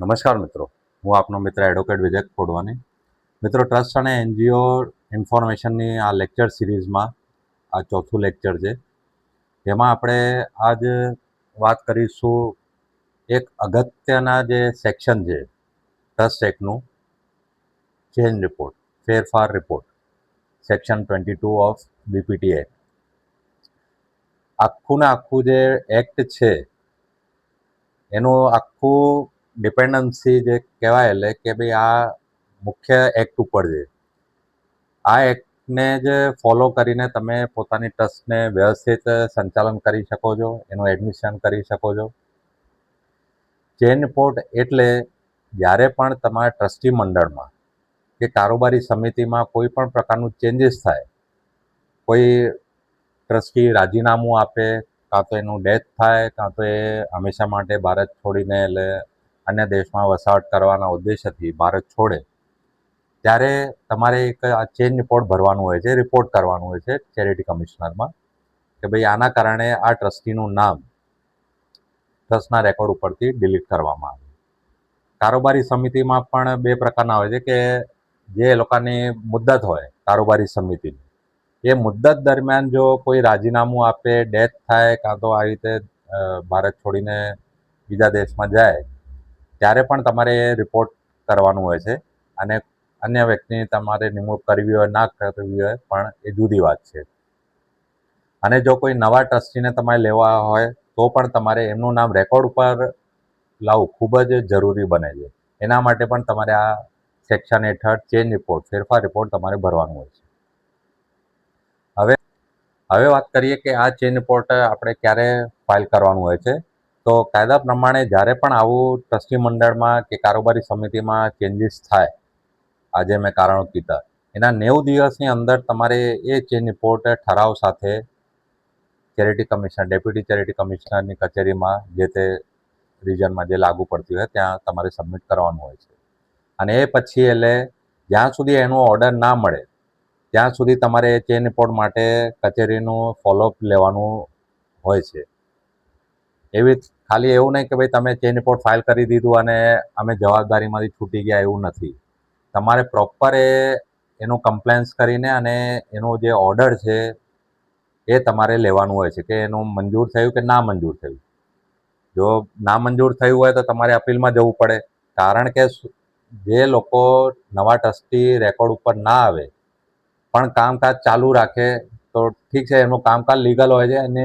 નમસ્કાર મિત્રો, હું આપનો મિત્ર એડવોકેટ વિજય ખોડવાની. મિત્રો, ટ્રસ્ટ અને એનજીઓ ઇન્ફોર્મેશનની આ લેક્ચર સિરીઝમાં આ ચોથું લેક્ચર છે. જેમાં આપણે આજ વાત કરીશું એક અગત્યના જે સેક્શન છે ટ્રસ્ટ એક્ટનું, ચેન્જ રિપોર્ટ, ફેરફાર report, section 22 of BPT act. આખું ને આખું જે એક્ટ છે એનું આખું ડિપેન્ડન્સી જે કહેવાય, એટલે કે ભાઈ આ મુખ્ય એક્ટ ઉપર છે. આ એક્ટને જ ફોલો કરીને તમે પોતાની ટ્રસ્ટને વ્યવસ્થિત સંચાલન કરી શકો છો, એનું એડમિશન કરી શકો છો. ચેન રિપોર્ટ એટલે જ્યારે પણ તમારા ટ્રસ્ટી મંડળમાં કે કારોબારી સમિતિમાં કોઈ પણ પ્રકારનું ચેન્જીસ થાય, કોઈ ટ્રસ્ટી રાજીનામું આપે, કાં તો એનું ડેથ થાય, કાં તો એ હંમેશા માટે ભારત છોડીને એટલે અન્ય દેશમાં વસાહત કરવાના ઉદ્દેશ્યથી ભારત છોડે, ત્યારે તમારે એક આ ચેન્જ રિપોર્ટ ભરવાનું હોય છે, રિપોર્ટ કરવાનું હોય છે ચેરિટી કમિશનરમાં, કે ભાઈ આના કારણે આ ટ્રસ્ટીનું નામ ટ્રસ્ટના રેકોર્ડ ઉપરથી ડિલીટ કરવામાં આવે. કારોબારી સમિતિમાં પણ બે પ્રકારના હોય છે કે જે લોકોની મુદ્દત હોય કારોબારી સમિતિની, એ મુદ્દત દરમિયાન જો કોઈ રાજીનામું આપે, ડેથ થાય, કાં તો આવી રીતે ભારત છોડીને બીજા દેશમાં જાય, ત્યારે પણ તમારે એ રિપોર્ટ કરવાનું હોય છે. અને અન્ય વ્યક્તિની તમારે નિમણૂક કરવી હોય, ના કરવી હોય, પણ એ જુદી વાત છે. અને જો કોઈ નવા ટ્રસ્ટીને તમારે લેવા હોય તો પણ તમારે એમનું નામ રેકોર્ડ ઉપર લાવવું ખૂબ જ જરૂરી બને છે. એના માટે પણ તમારે આ સેક્શન હેઠળ ચેન્જ રિપોર્ટ, ફેરફાર રિપોર્ટ તમારે ભરવાનું હોય છે. હવે વાત કરીએ કે આ ચેન્જ રિપોર્ટ આપણે ક્યારે ફાઇલ કરવાનું હોય છે. તો કાયદા પ્રમાણે જ્યારે પણ આવું ટ્રસ્ટી મંડળમાં કે કારોબારી સમિતિમાં ચેન્જીસ થાય, આજે મેં કારણો કીધા, એના 90 દિવસની અંદર તમારે એ ચેન્જ રિપોર્ટ ઠરાવ સાથે ચેરિટી કમિશનર, ડેપ્યુટી ચેરિટી કમિશનરની કચેરીમાં જે તે રિજનમાં જે લાગુ પડતી હોય ત્યાં તમારે સબમિટ કરવાનું હોય છે. અને એ પછી એટલે જ્યાં સુધી એનો ઓર્ડર ના મળે ત્યાં સુધી તમારે ચેન રિપોર્ટ માટે કચેરીનું ફોલોઅપ લેવાનું હોય છે. એવી ખાલી એવું નહીં કે ભાઈ તમે ચેન રિપોર્ટ ફાઇલ કરી દીધું અને અમે જવાબદારીમાંથી છૂટી ગયા, એવું નથી. તમારે પ્રોપર એનું કમ્પ્લેન્સ કરીને અને એનું જે ઓર્ડર છે એ તમારે લેવાનું હોય છે કે એનું મંજૂર થયું કે ના મંજૂર થયું. જો ના મંજૂર થયું હોય તો તમારે અપીલમાં જવું પડે. કારણ કે જે લોકો નવા ટ્રસ્ટી રેકોર્ડ ઉપર ના આવે પણ કામકાજ ચાલુ રાખે તો ઠીક છે, એમનું કામકાજ લીગલ હોય છે અને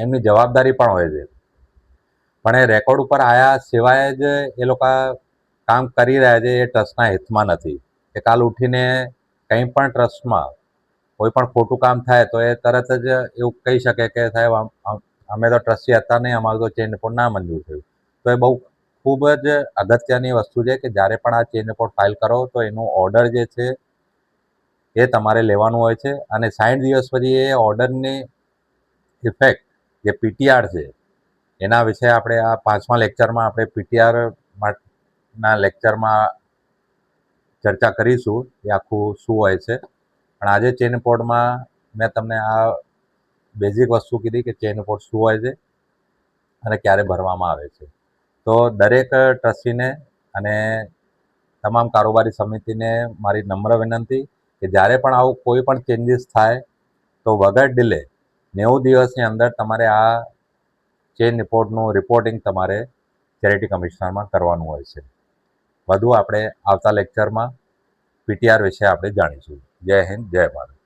એમની જવાબદારી પણ હોય છે. પણ એ રેકોર્ડ ઉપર આવ્યા સિવાય જ એ લોકો કામ કરી રહ્યા છે, એ ટ્રસ્ટના હિતમાં નથી. કે કાલ ઉઠીને કંઈ પણ ટ્રસ્ટમાં કોઈ પણ ખોટું કામ થાય તો એ તરત જ એવું કહી શકે કે સાહેબ અમે તો ટ્રસ્ટી હતા નહીં, અમારું તો ચેન રિપોર્ટ ના મંજૂર થયું. તો એ બહુ ખૂબ જ અગત્યની વસ્તુ છે કે જ્યારે પણ આ ચેન રિપોર્ટ ફાઇલ કરો તો એનું ઓર્ડર જે છે એ તમારે લેવાનું હોય છે. અને 60 દિવસ પછી એ ઓર્ડરની ઇફેક્ટ જે પીટીઆર છે એના વિશે આપણે આ 5મા લેક્ચરમાં આપણે પીટીઆર ના લેક્ચરમાં ચર્ચા કરીશું, એ આખું શું હોય છે. પણ આજે ચેન રિપોર્ટમાં મેં તમને આ બેઝિક વસ્તુ કીધી કે ચેન રિપોર્ટ શું હોય છે અને ક્યારે ભરવામાં આવે છે. તો દરેક ટ્રસ્ટીને અને તમામ કારોબારી સમિતિને મારી નમ્ર વિનંતી કે જ્યારે પણ આવું કોઈ પણ ચેન્જીસ થાય તો વગર ડિલે 90 દિવસની અંદર તમારે આ ચેન રિપોર્ટનું રિપોર્ટિંગ તમારે ચેરિટી કમિશનરમાં કરવાનું હોય છે. વધુ આપણે આવતા લેક્ચરમાં પીટીઆર વિશે આપણે જાણીશું. જય હિન્દ, જય ભારત.